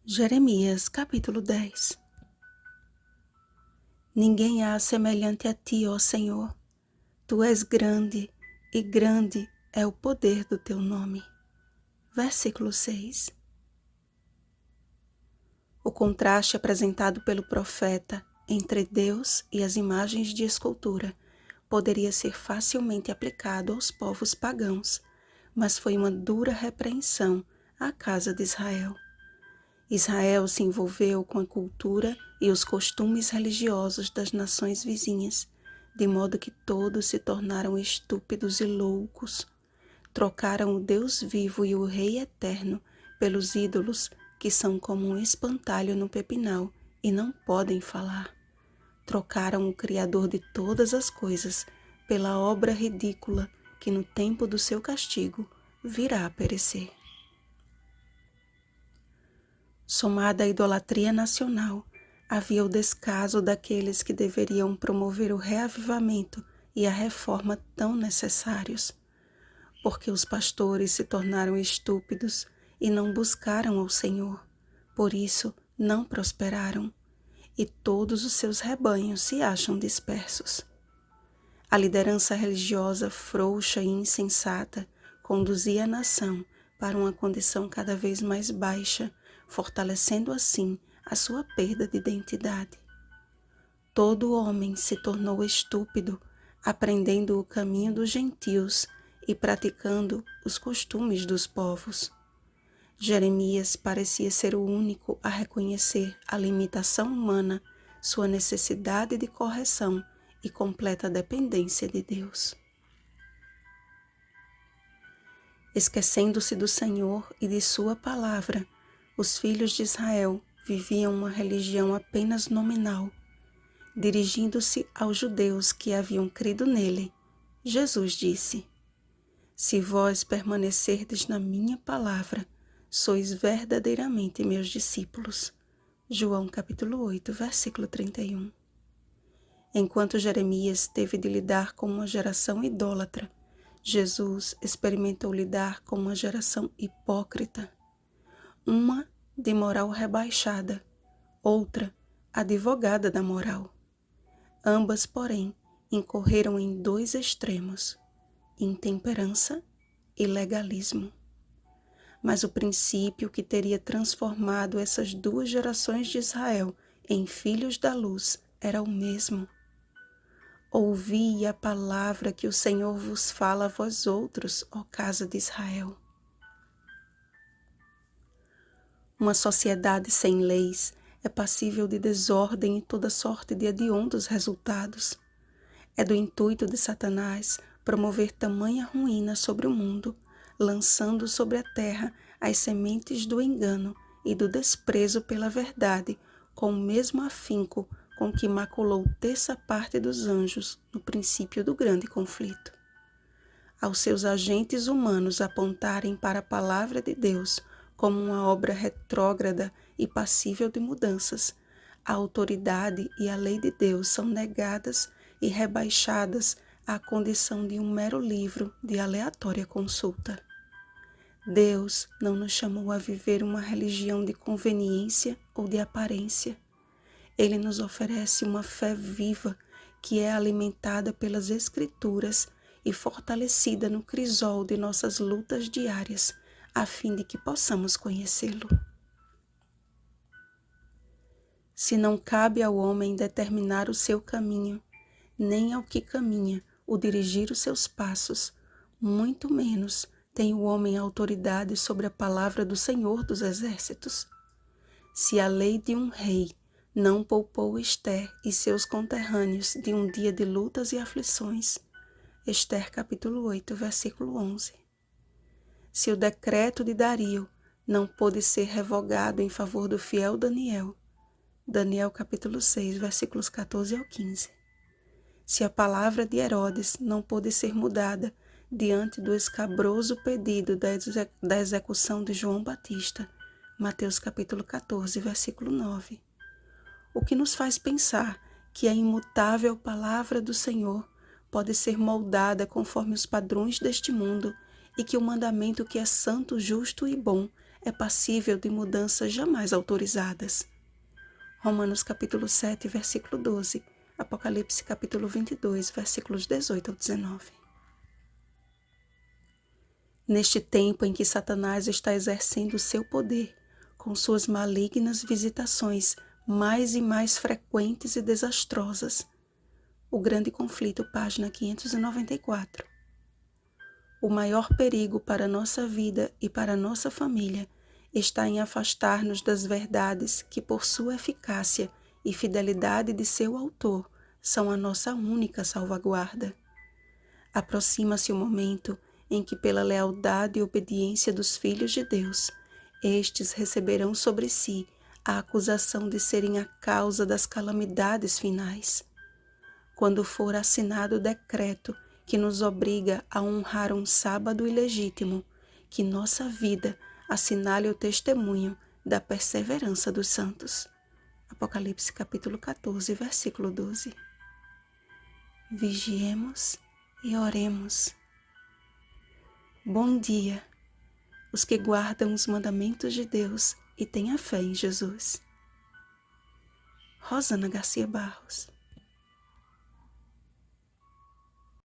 Jeremias, capítulo 10. Ninguém há semelhante a ti, ó Senhor. Tu és grande, e grande é o poder do teu nome. Versículo 6. O contraste apresentado pelo profeta entre Deus e as imagens de escultura poderia ser facilmente aplicado aos povos pagãos, mas foi uma dura repreensão à casa de Israel. Israel se envolveu com a cultura e os costumes religiosos das nações vizinhas, de modo que todos se tornaram estúpidos e loucos. Trocaram o Deus vivo e o Rei eterno pelos ídolos que são como um espantalho no pepinal e não podem falar. Trocaram o Criador de todas as coisas pela obra ridícula que no tempo do seu castigo virá a perecer. Somada à idolatria nacional, havia o descaso daqueles que deveriam promover o reavivamento e a reforma tão necessários, porque os pastores se tornaram estúpidos e não buscaram ao Senhor, por isso não prosperaram, e todos os seus rebanhos se acham dispersos. A liderança religiosa frouxa e insensata conduzia a nação para uma condição cada vez mais baixa, fortalecendo assim a sua perda de identidade. Todo homem se tornou estúpido, aprendendo o caminho dos gentios e praticando os costumes dos povos. Jeremias parecia ser o único a reconhecer a limitação humana, sua necessidade de correção e completa dependência de Deus. Esquecendo-se do Senhor e de sua palavra, os filhos de Israel viviam uma religião apenas nominal. Dirigindo-se aos judeus que haviam crido nele, Jesus disse: Se vós permanecerdes na minha palavra, sois verdadeiramente meus discípulos. João capítulo 8, versículo 31. Enquanto Jeremias teve de lidar com uma geração idólatra, Jesus experimentou lidar com uma geração hipócrita. Uma de moral rebaixada, outra advogada da moral. Ambas, porém, incorreram em dois extremos, intemperança e legalismo. Mas o princípio que teria transformado essas duas gerações de Israel em filhos da luz era o mesmo. Ouvi a palavra que o Senhor vos fala a vós outros, ó casa de Israel. Uma sociedade sem leis é passível de desordem e toda sorte de hediondos resultados. É do intuito de Satanás promover tamanha ruína sobre o mundo, lançando sobre a terra as sementes do engano e do desprezo pela verdade, com o mesmo afinco com que maculou terça parte dos anjos no princípio do grande conflito. Aos seus agentes humanos apontarem para a palavra de Deus como uma obra retrógrada e passível de mudanças, a autoridade e a lei de Deus são negadas e rebaixadas à condição de um mero livro de aleatória consulta. Deus não nos chamou a viver uma religião de conveniência ou de aparência. Ele nos oferece uma fé viva que é alimentada pelas Escrituras e fortalecida no crisol de nossas lutas diárias, a fim de que possamos conhecê-lo. Se não cabe ao homem determinar o seu caminho, nem ao que caminha o dirigir os seus passos, muito menos tem o homem autoridade sobre a palavra do Senhor dos Exércitos. Se a lei de um rei não poupou Ester e seus conterrâneos de um dia de lutas e aflições, Ester capítulo 8, versículo 11. Se o decreto de Dario não pôde ser revogado em favor do fiel Daniel, Daniel capítulo 6, versículos 14 ao 15. Se a palavra de Herodes não pôde ser mudada diante do escabroso pedido da execução de João Batista, Mateus capítulo 14, versículo 9. O que nos faz pensar que a imutável palavra do Senhor pode ser moldada conforme os padrões deste mundo e que o mandamento que é santo, justo e bom é passível de mudanças jamais autorizadas. Romanos capítulo 7, versículo 12. Apocalipse capítulo 22, versículos 18 ao 19. Neste tempo em que Satanás está exercendo seu poder, com suas malignas visitações mais e mais frequentes e desastrosas. O Grande Conflito, página 594. O maior perigo para nossa vida e para nossa família está em afastar-nos das verdades que, por sua eficácia e fidelidade de seu autor, são a nossa única salvaguarda. Aproxima-se o momento em que, pela lealdade e obediência dos filhos de Deus, estes receberão sobre si a acusação de serem a causa das calamidades finais. Quando for assinado o decreto que nos obriga a honrar um sábado ilegítimo, que nossa vida assinale o testemunho da perseverança dos santos. Apocalipse capítulo 14, versículo 12. Vigiemos e oremos. Bom dia, os que guardam os mandamentos de Deus e têm a fé em Jesus. Rosana Garcia Barros.